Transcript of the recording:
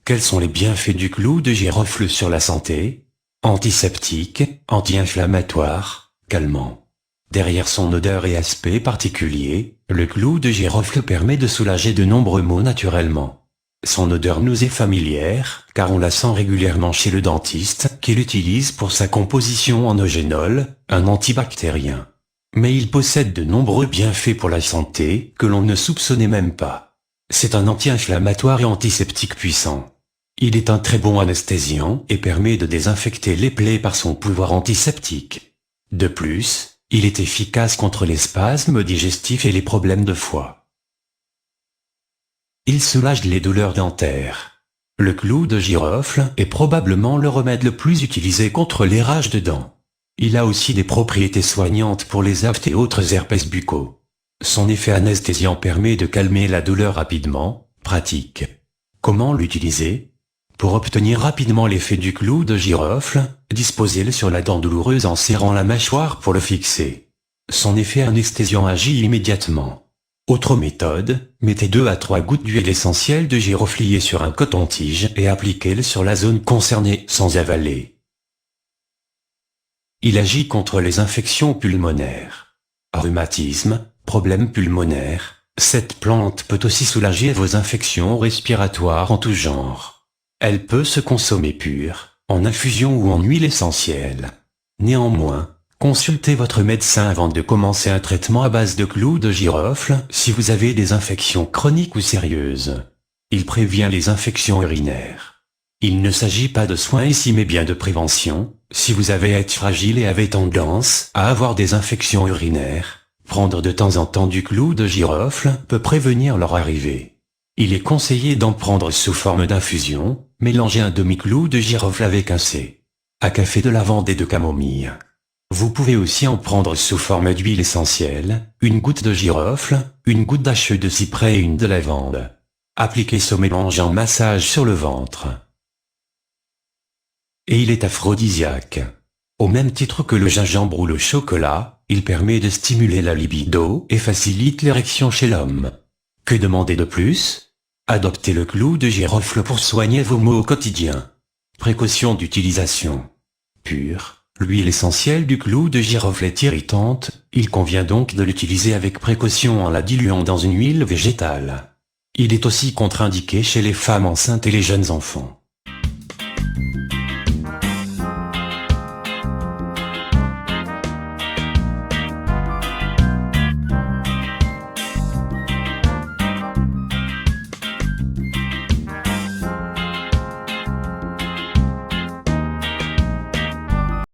Quels sont les bienfaits du clou de girofle sur la santé? Antiseptique, anti-inflammatoire, calmant. Derrière son odeur et aspect particulier, le clou de girofle permet de soulager de nombreux maux naturellement. Son odeur nous est familière, car on la sent régulièrement chez le dentiste, qui l'utilise pour sa composition en eugénol, un antibactérien. Mais il possède de nombreux bienfaits pour la santé, que l'on ne soupçonnait même pas. C'est un anti-inflammatoire et antiseptique puissant. Il est un très bon anesthésiant et permet de désinfecter les plaies par son pouvoir antiseptique. De plus, il est efficace contre les spasmes digestifs et les problèmes de foie. Il soulage les douleurs dentaires. Le clou de girofle est probablement le remède le plus utilisé contre les rages de dents. Il a aussi des propriétés soignantes pour les aftes et autres herpès buccaux. Son effet anesthésiant permet de calmer la douleur rapidement, pratique. Comment l'utiliser? Pour obtenir rapidement l'effet du clou de girofle, disposez-le sur la dent douloureuse en serrant la mâchoire pour le fixer. Son effet anesthésiant agit immédiatement. Autre méthode, mettez 2 à 3 gouttes d'huile essentielle de giroflier sur un coton-tige et appliquez-le sur la zone concernée sans avaler. Il agit contre les infections pulmonaires. Rhumatisme, problèmes pulmonaires, cette plante peut aussi soulager vos infections respiratoires en tout genre. Elle peut se consommer pure, en infusion ou en huile essentielle. Néanmoins, consultez votre médecin avant de commencer un traitement à base de clou de girofle si vous avez des infections chroniques ou sérieuses. Il prévient les infections urinaires. Il ne s'agit pas de soins ici mais bien de prévention. Si vous avez été fragile et avez tendance à avoir des infections urinaires, prendre de temps en temps du clou de girofle peut prévenir leur arrivée. Il est conseillé d'en prendre sous forme d'infusion, mélangez un demi-clou de girofle avec un C. à café de lavande et de camomille. Vous pouvez aussi en prendre sous forme d'huile essentielle, une goutte de girofle, une goutte d'HE de cyprès et une de lavande. Appliquez ce mélange en massage sur le ventre. Et il est aphrodisiaque. Au même titre que le gingembre ou le chocolat, il permet de stimuler la libido et facilite l'érection chez l'homme. Que demander de plus? Adoptez le clou de girofle pour soigner vos maux au quotidien. Précaution d'utilisation. Pure, l'huile essentielle du clou de girofle est irritante, il convient donc de l'utiliser avec précaution en la diluant dans une huile végétale. Il est aussi contre-indiqué chez les femmes enceintes et les jeunes enfants.